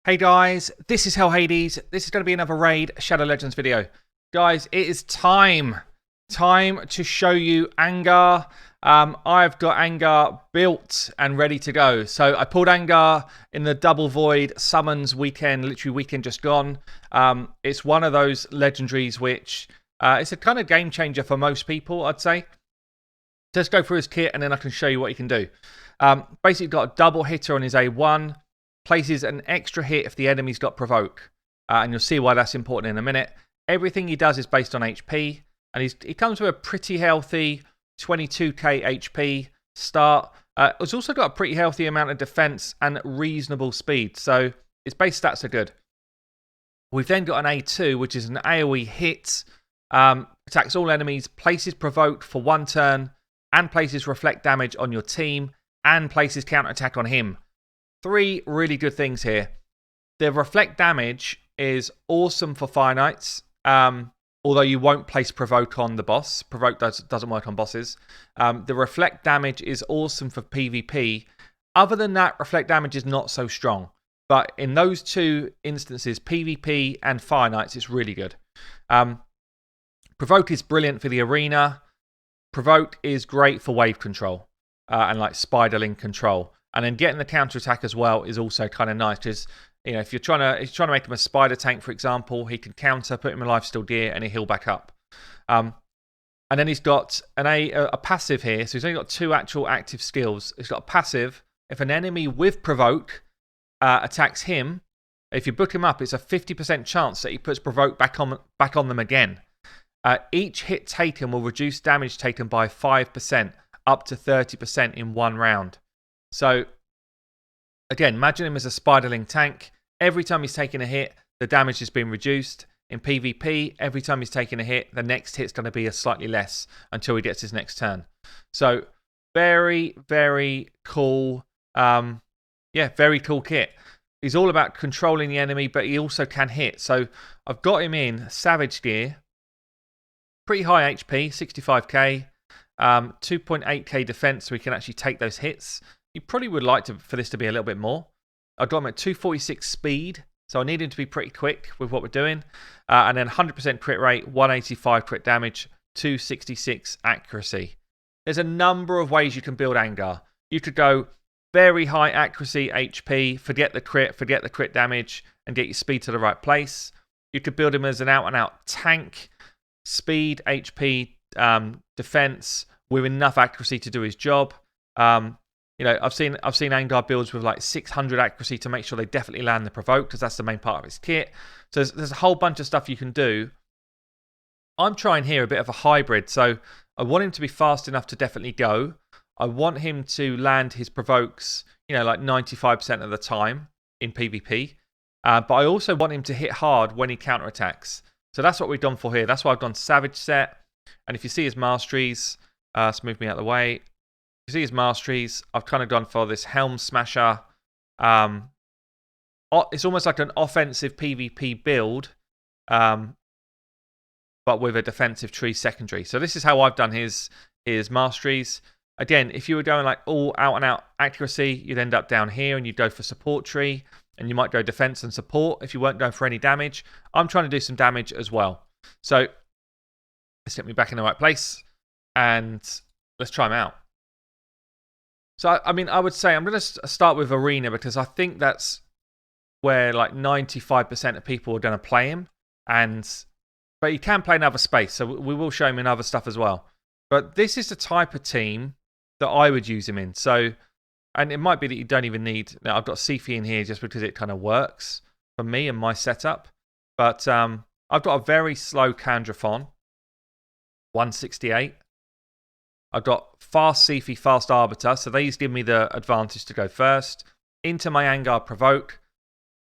Hey guys, this is Hell Hades. This is going to be another Raid Shadow Legends video. Guys, it is time to show you Angar. I've got Angar built and ready to go. So I pulled Angar in the Double Void Summons weekend, literally weekend just gone. It's one of those legendaries which it's a kind of game changer for most people, I'd say. Let's go through his kit and then I can show you what he can do. Basically got a double hitter on his A1. Places an extra hit if the enemy's got provoke. And you'll see why that's important in a minute. Everything he does is based on HP. And he comes with a pretty healthy 22k HP start. It's also got a pretty healthy amount of defense and reasonable speed. So his base stats are good. We've then got an A2, which is an AoE hit. Attacks all enemies, places provoked for 1 turn, and places reflect damage on your team, and places counterattack on him. 3 really good things here. The reflect damage is awesome for Finite, although you won't place provoke on the boss. Provoke doesn't work on bosses. The reflect damage is awesome for PvP. Other than that, reflect damage is not so strong. But in those 2 instances, PvP and Finite, it's really good. Provoke is brilliant for the arena. Provoke is great for wave control and like spiderling control. And then getting the counter attack as well is also kind of nice because, you know, if you're trying to make him a spider tank, for example, he can counter, put him in lifesteal gear, and he'll back up. And then he's got a passive here, so he's only got 2 actual active skills. He's got a passive. If an enemy with provoke attacks him, if you book him up, it's a 50% chance that he puts provoke back on them again. Each hit taken will reduce damage taken by 5%, up to 30% in 1 round. So, again, imagine him as a spiderling tank. Every time he's taking a hit, the damage has been reduced. In PvP, every time he's taking a hit, the next hit's going to be a slightly less until he gets his next turn. So, very, very cool. Very cool kit. He's all about controlling the enemy, but he also can hit. So, I've got him in Savage gear. Pretty high HP, 65k. 2.8k defense, so he can actually take those hits. You probably would like for this to be a little bit more. I've got him at 246 speed, so I need him to be pretty quick with what we're doing. And then 100% crit rate, 185 crit damage, 266 accuracy. There's a number of ways you can build Angar. You could go very high accuracy HP, forget the crit damage, and get your speed to the right place. You could build him as an out-and-out tank, speed, HP, defense, with enough accuracy to do his job. You know, I've seen Angar builds with like 600 accuracy to make sure they definitely land the provoke because that's the main part of his kit. So there's a whole bunch of stuff you can do. I'm trying here a bit of a hybrid. So I want him to be fast enough to definitely go. I want him to land his provokes, you know, like 95% of the time in PvP. But I also want him to hit hard when he counterattacks. So that's what we've done for here. That's why I've gone Savage set. And if you see his masteries, let's move me out of the way. You see his masteries, I've kind of gone for this Helm Smasher. It's almost like an offensive PvP build, but with a defensive tree secondary. So this is how I've done his masteries. Again, if you were going like all out and out accuracy, you'd end up down here and you'd go for support tree, and you might go defense and support if you weren't going for any damage. I'm trying to do some damage as well. So let's get me back in the right place and let's try him out. So, I mean, I would say I'm going to start with Arena because I think that's where like 95% of people are going to play him. But you can play in other space, so we will show him in other stuff as well. But this is the type of team that I would use him in. So, and it might be that you don't even need... Now, I've got Sifi in here just because it kind of works for me and my setup. But I've got a very slow Candrafon, 168. I've got fast Sifi, fast Arbiter, so these give me the advantage to go first. Into my Angar Provoke.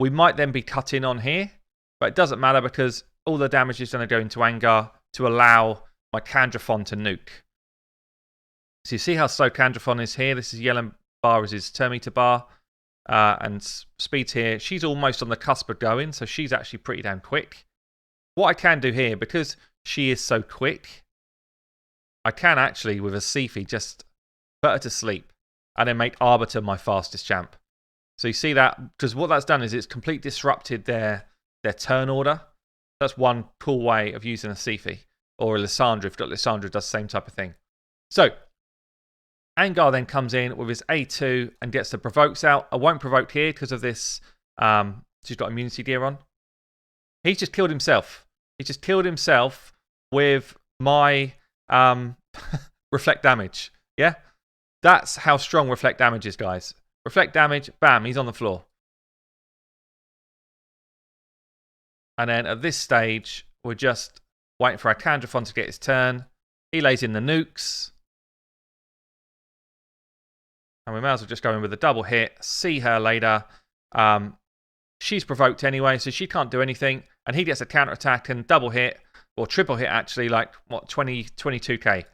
We might then be cut in on here, but it doesn't matter because all the damage is going to go into Angar to allow my Candrafon to nuke. So you see how slow Candrafon is here? This is yellow bar is his turn meter bar. And speed's here. She's almost on the cusp of going, so she's actually pretty damn quick. What I can do here, because she is so quick, I can actually, with a Sifi, just put her to sleep and then make Arbiter my fastest champ. So you see that, because what that's done is it's completely disrupted their turn order. That's one cool way of using a Sifi. Or a Lysandra, if you've got Lysandra, does the same type of thing. So, Angar then comes in with his A2 and gets the provokes out. I won't provoke here because of this. She's got immunity gear on. He's just killed himself. He just killed himself with my reflect damage. Yeah? That's how strong reflect damage is, guys. Reflect damage, bam, he's on the floor. And then at this stage, we're just waiting for our Candrathon to get his turn. He lays in the nukes. And we may as well just go in with a double hit. See her later. She's provoked anyway, so she can't do anything. And he gets a counter attack and double hit, or triple hit actually, like, what, 22k.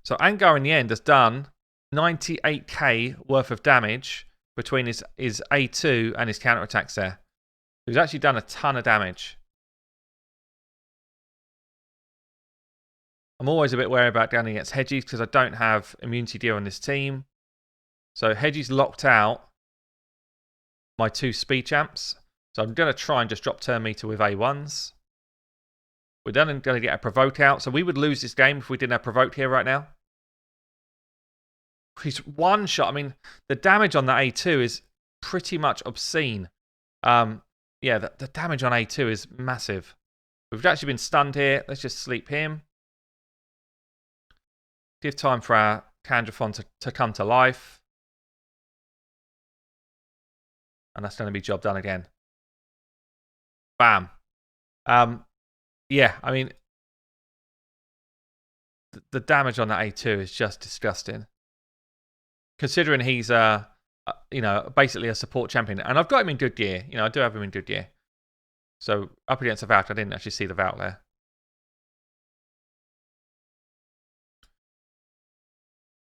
So Angar in the end has done 98k worth of damage between his A2 and his counter attacks there. He's actually done a ton of damage. I'm always a bit wary about going against Hedgies because I don't have immunity gear on this team. So Hedgies locked out my 2 speed champs. So I'm going to try and just drop turn meter with A1s. We're then going to get a provoke out. So we would lose this game if we didn't have provoke here right now. He's one shot. I mean, the damage on that A2 is pretty much obscene. Yeah, the damage on A2 is massive. We've actually been stunned here. Let's just sleep him. Give time for our Candrathon to come to life. And that's going to be job done again. Bam. Yeah, I mean, the damage on that A2 is just disgusting. Considering he's basically a support champion. And I've got him in good gear. I do have him in good gear. So up against the Valk, I didn't actually see the Valk there.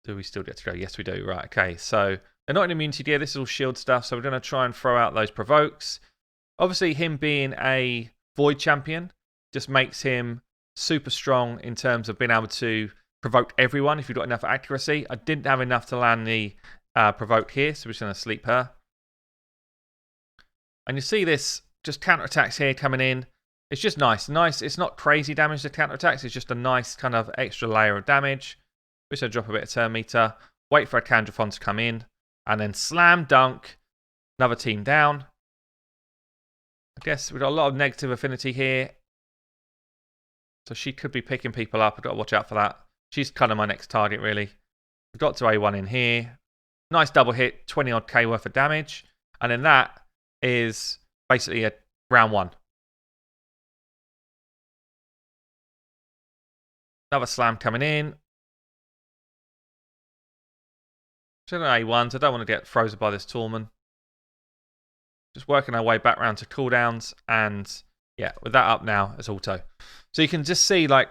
Do we still get to go? Yes, we do. Right, okay. So they're not in immunity gear. This is all shield stuff. So we're going to try and throw out those provokes. Obviously, him being a Void champion just makes him super strong in terms of being able to provoke everyone if you've got enough accuracy. I didn't have enough to land the provoke here, so we're just going to sleep her. And you see this just counterattacks here coming in. It's just nice. It's not crazy damage to counterattacks. It's just a nice kind of extra layer of damage. We're just going to drop a bit of turn meter, wait for a Candrathon to come in, and then slam dunk another team down. I guess we've got a lot of negative affinity here. So she could be picking people up. I've got to watch out for that. She's kind of my next target, really. We've got to A1 in here. Nice double hit, 20 odd K worth of damage. And then that is basically a round 1. Another slam coming in. Still an A1s. I don't want to get frozen by this Torment. Just working our way back round to cooldowns. And yeah, with that up now, it's auto. So you can just see like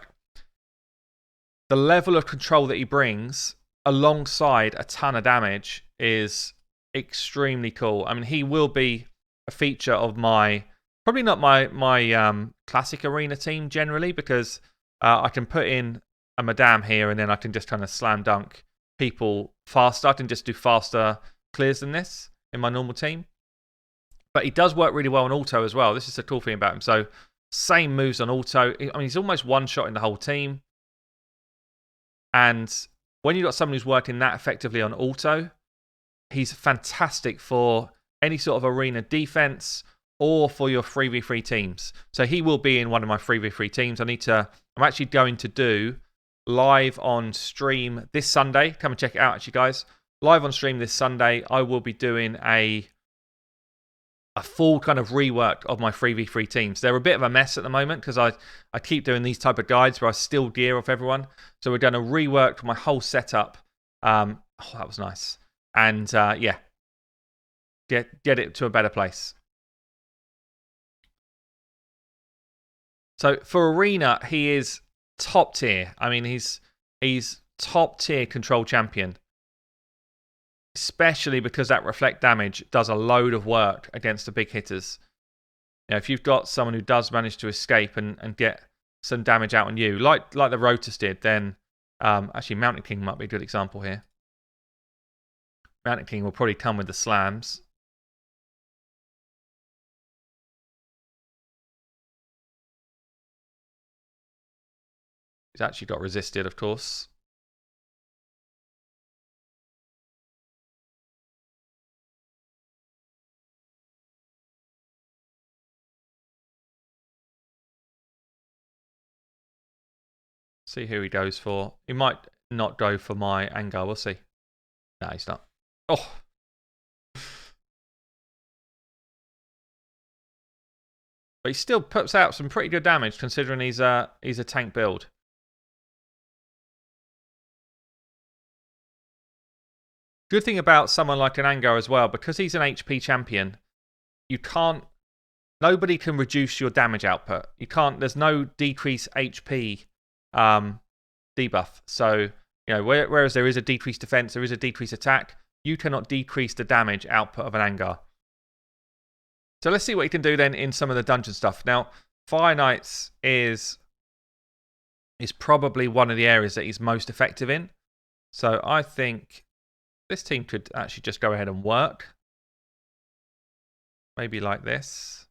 the level of control that he brings alongside a ton of damage is extremely cool. I mean, he will be a feature of my, probably not my classic arena team generally, because I can put in a Madame here and then I can just kind of slam dunk people faster. I can just do faster clears than this in my normal team. But he does work really well on auto as well. This is the cool thing about him. So same moves on auto. I mean, he's almost one shot in the whole team. And when you've got someone who's working that effectively on auto, he's fantastic for any sort of arena defense or for your 3v3 teams. So he will be in one of my 3v3 teams. I'm actually going to do live on stream this Sunday. Come and check it out, actually, guys. Live on stream this Sunday, I will be doing a full kind of rework of my 3v3 teams. They're a bit of a mess at the moment because I keep doing these type of guides where I steal gear off everyone. So we're going to rework my whole setup. Oh, that was nice. And yeah, get it to a better place. So for Arena, he is top tier. I mean, he's top tier control champion. Especially because that reflect damage does a load of work against the big hitters. You know, if you've got someone who does manage to escape and get some damage out on you, like the Rotus did, then actually Mountain King might be a good example here. Mountain King will probably come with the slams. He's actually got resisted, of course. See who he goes for. He might not go for my Angar. We'll see. No, he's not. Oh. But he still puts out some pretty good damage considering he's a tank build. Good thing about someone like an Angar as well, because he's an HP champion, nobody can reduce your damage output. There's no decrease HP debuff. So, whereas there is a decreased defense, there is a decreased attack, you cannot decrease the damage output of an Angar. So let's see what he can do then in some of the dungeon stuff. Now, Fire Knights is probably one of the areas that he's most effective in. So I think this team could actually just go ahead and work. Maybe like this.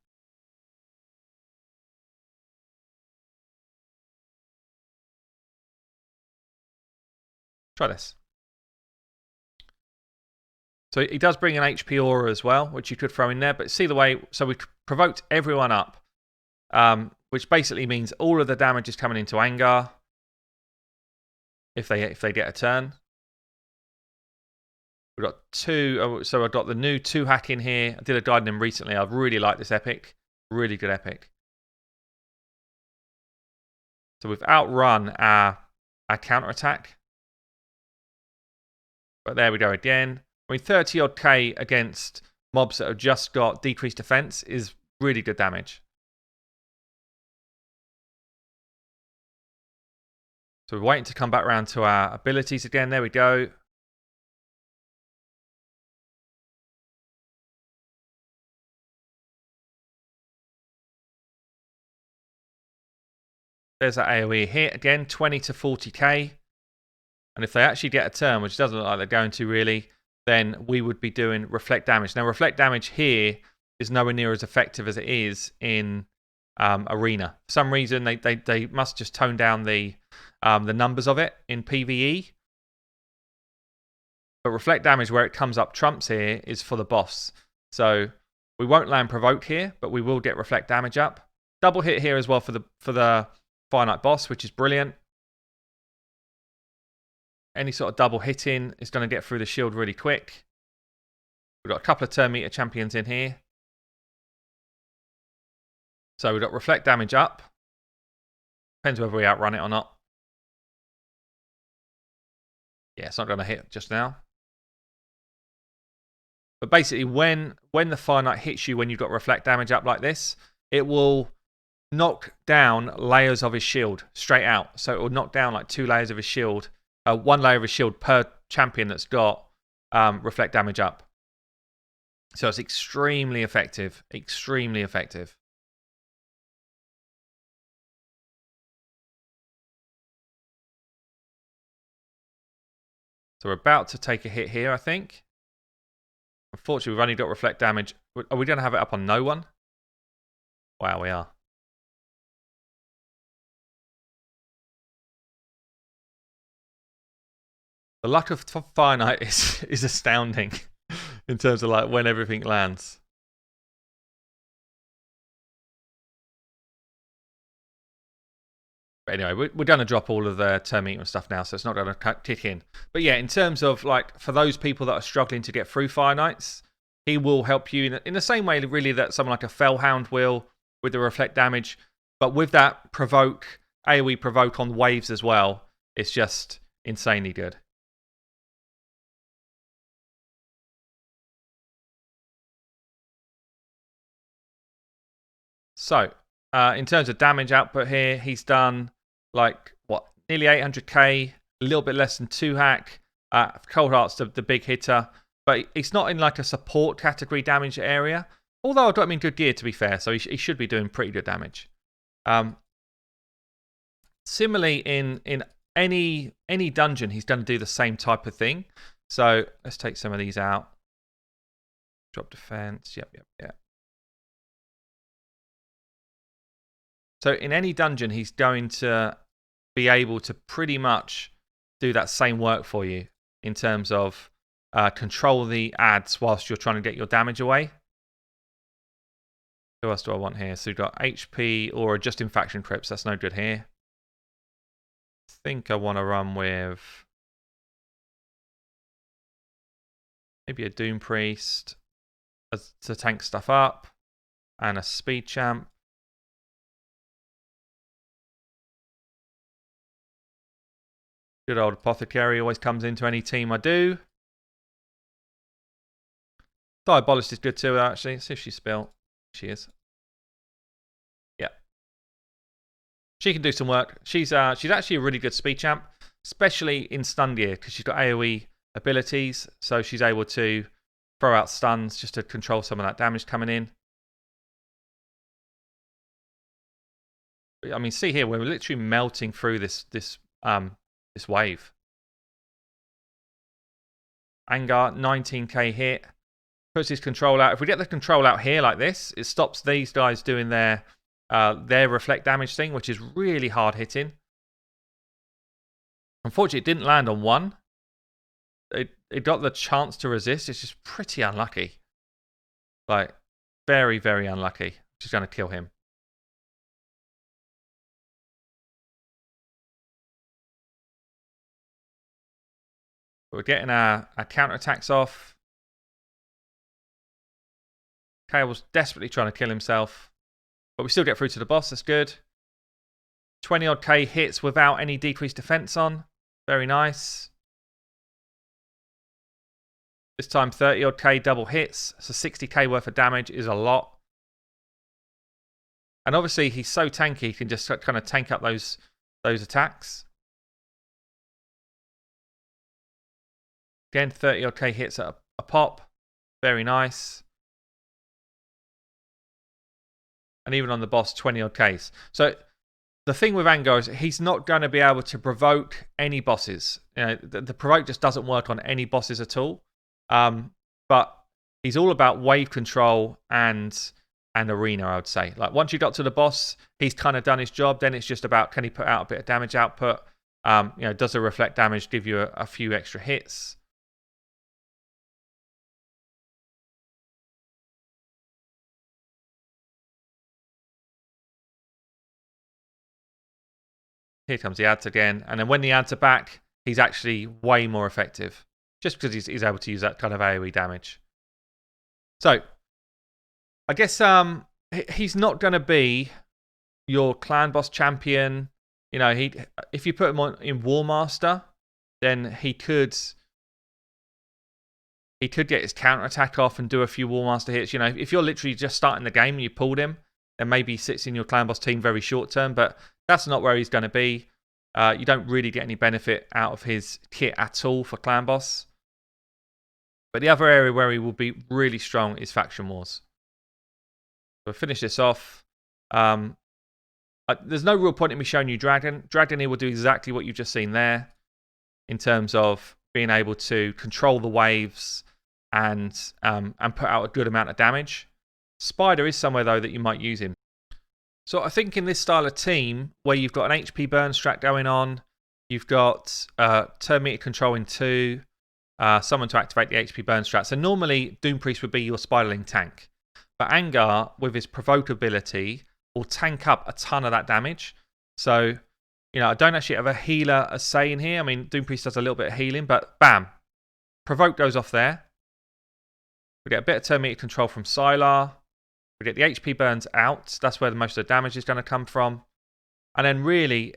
Try this. So he does bring an HP aura as well, which you could throw in there. But see the way, so we provoked everyone up, which basically means all of the damage is coming into Angar if they get a turn. We've got two, so I've got the new 2-hack in here. I did a guide in them recently. I really like this epic. Really good epic. So we've outrun our counter-attack. But there we go again. I mean, 30 odd K against mobs that have just got decreased defense is really good damage. So we're waiting to come back around to our abilities again. There we go. There's that AoE hit again, 20 to 40k. And if they actually get a turn, which doesn't look like they're going to really, then we would be doing reflect damage. Now, reflect damage here is nowhere near as effective as it is in Arena. For some reason, they must just tone down the numbers of it in PvE. But reflect damage, where it comes up trumps here, is for the boss. So we won't land provoke here, but we will get reflect damage up. Double hit here as well for the Fire Knight boss, which is brilliant. Any sort of double hitting is going to get through the shield really quick. We've got a couple of turn meter champions in here. So we've got reflect damage up. Depends whether we outrun it or not. Yeah, it's not going to hit just now. But basically, when the Fire Knight hits you when you've got reflect damage up like this, it will knock down layers of his shield straight out. So it will knock down like 2 layers of his shield. 1 layer of his shield per champion that's got reflect damage up. So it's extremely effective. Extremely effective. So we're about to take a hit here, I think. Unfortunately, we've only got reflect damage. Are we going to have it up on no one? Wow, we are. The luck of Fire Knight is astounding in terms of like when everything lands. But anyway, we're going to drop all of the turn meter and stuff now, so it's not going to kick in. But yeah, in terms of like for those people that are struggling to get through Fire Knights, he will help you in the same way really that someone like a Fellhound will with the reflect damage. But with that provoke, AoE provoke on waves as well, it's just insanely good. So, in terms of damage output here, he's done like, nearly 800k, a little bit less than 2-hack. Cold Heart's the big hitter, but he's not in like a support category damage area. Although I've got him in good gear, to be fair, so he should be doing pretty good damage. Similarly, in any dungeon, he's going to do the same type of thing. So let's take some of these out. Drop defense. Yep. So in any dungeon, he's going to be able to pretty much do that same work for you in terms of control the ads whilst you're trying to get your damage away. Who else do I want here? So we've got HP or just in faction crypts. That's no good here. I think I want to run with maybe a Doom Priest to tank stuff up and a Speed Champ. Good old Apothecary always comes into any team I do. Diabolist is good too, actually. Let's see if she's spelled. She is. Yeah. She can do some work. She's actually a really good speed champ, especially in stun gear, because she's got AoE abilities, so she's able to throw out stuns just to control some of that damage coming in. I mean, see here, we're literally melting through this wave. Angar, 19k hit. Puts his control out. If we get the control out here like this, it stops these guys doing their reflect damage thing, which is really hard hitting. Unfortunately, it didn't land on one. It got the chance to resist. It's just pretty unlucky. Like, very, very unlucky. Just going to kill him. But we're getting our counterattacks off. Cable's desperately trying to kill himself. But we still get through to the boss. That's good. 20 odd K hits without any decreased defense on. Very nice. This time 30 odd K double hits. So 60k worth of damage is a lot. And obviously he's so tanky, he can just kind of tank up those attacks. Again, 30 odd K hits at a pop. Very nice. And even on the boss, 20 odd Ks. So the thing with Angar is he's not going to be able to provoke any bosses. You know, the provoke just doesn't work on any bosses at all. But he's all about wave control and arena, I would say. Like once you got to the boss, he's kind of done his job. Then it's just about, can he put out a bit of damage output? Does the reflect damage give you a few extra hits? Here comes the ads again. And then when the ads are back, he's actually way more effective. Just because he's able to use that kind of AoE damage. So, I guess he's not going to be your clan boss champion. You know, if you put him in War Master, then he could get his counterattack off and do a few War Master hits. You know, if you're literally just starting the game and you pulled him, then maybe he sits in your clan boss team very short term. But that's not where he's going to be. You don't really get any benefit out of his kit at all for clan boss. But the other area where he will be really strong is Faction Wars. We'll finish this off. There's no real point in me showing you Dragon. Dragon here will do exactly what you've just seen there in terms of being able to control the waves and put out a good amount of damage. Spider is somewhere, though, that you might use him. So I think in this style of team, where you've got an HP burn strat going on, you've got turn meter control in 2, someone to activate the HP burn strat. So normally, Doom Priest would be your Spiderling tank. But Angar, with his provoke ability, will tank up a ton of that damage. So, I don't actually have a healer as say in here. I mean, Doom Priest does a little bit of healing, but bam, provoke goes off there. We get a bit of turn meter control from Sylar. We get the HP burns out. That's where most of the damage is going to come from. And then really,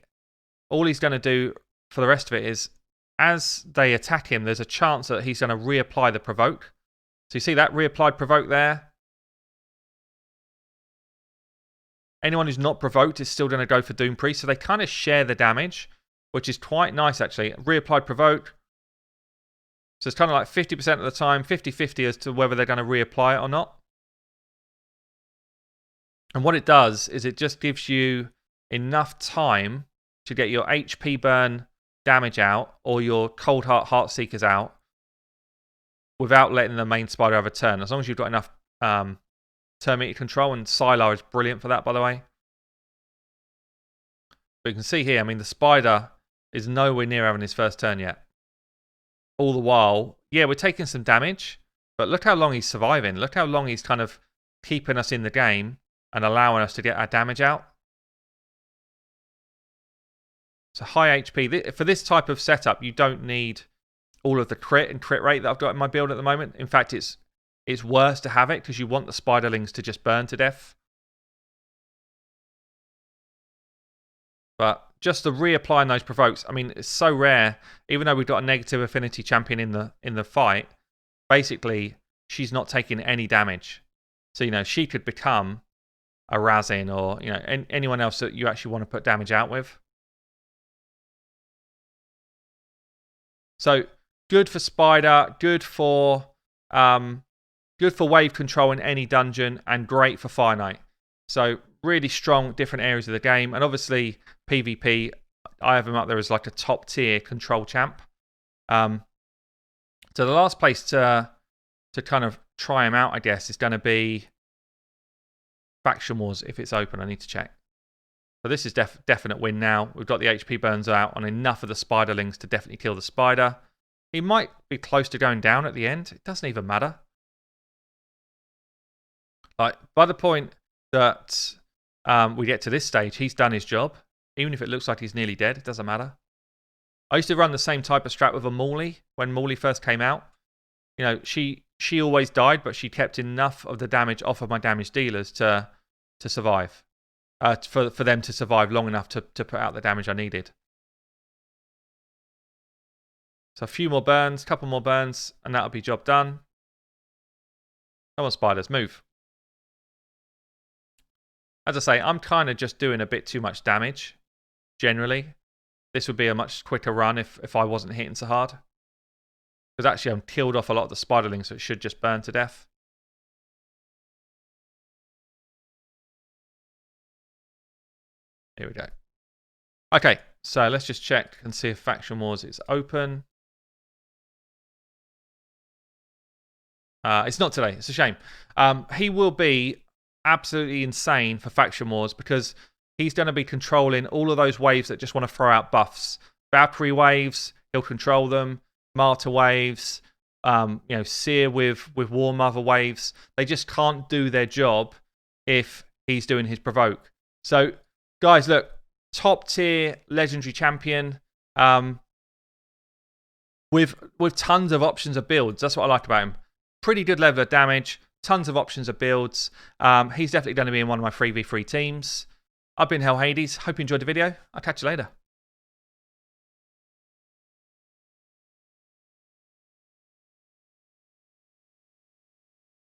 all he's going to do for the rest of it is, as they attack him, there's a chance that he's going to reapply the provoke. So you see that reapplied provoke there? Anyone who's not provoked is still going to go for Doom Priest. So they kind of share the damage, which is quite nice, actually. Reapplied provoke. So it's kind of like 50% of the time, 50-50 as to whether they're going to reapply it or not. And what it does is it just gives you enough time to get your HP burn damage out or your Cold Heart Heartseekers out without letting the main spider have a turn. As long as you've got enough turn meter control, and Sylar is brilliant for that, by the way. But you can see here, I mean, the spider is nowhere near having his first turn yet. All the while, yeah, we're taking some damage, but look how long he's surviving. Look how long he's kind of keeping us in the game and allowing us to get our damage out. So high HP. For this type of setup, you don't need all of the crit and crit rate that I've got in my build at the moment. In fact, it's worse to have it because you want the spiderlings to just burn to death. But just to reapplying those provokes, I mean, it's so rare. Even though we've got a negative affinity champion in the fight, basically she's not taking any damage. So she could become a Razin or anyone else that you actually want to put damage out with. So good for spider, good for wave control in any dungeon, and great for Fire Knight. So really strong different areas of the game, and obviously PvP, I have him up there as like a top tier control champ. So the last place to kind of try him out, I guess, is going to be Faction Wars if it's open. I need to check. So this is definite win now. We've got the HP burns out on enough of the spiderlings to definitely kill the spider. He might be close to going down at the end. It doesn't even matter. Like, by the point that we get to this stage, he's done his job. Even if it looks like he's nearly dead, it doesn't matter. I used to run the same type of strat with a Morley when Morley first came out. She always died, but she kept enough of the damage off of my damage dealers to survive. For them to survive long enough to put out the damage I needed. So a few more burns, couple more burns, and that'll be job done. Come on, spiders, move. As I say, I'm kind of just doing a bit too much damage, generally. This would be a much quicker run if I wasn't hitting so hard. Because actually I'm killed off a lot of the spiderlings, so it should just burn to death. Here we go. Okay, so let's just check and see if Faction Wars is open. It's not today. It's a shame. He will be absolutely insane for Faction Wars because he's going to be controlling all of those waves that just want to throw out buffs. Valkyrie waves, he'll control them. Martyr waves, Seer with War Mother waves. They just can't do their job if he's doing his provoke. So, guys, look, top tier legendary champion with tons of options of builds. That's what I like about him. Pretty good level of damage, tons of options of builds. He's definitely going to be in one of my 3v3 teams. I've been Hell Hades. Hope you enjoyed the video. I'll catch you later.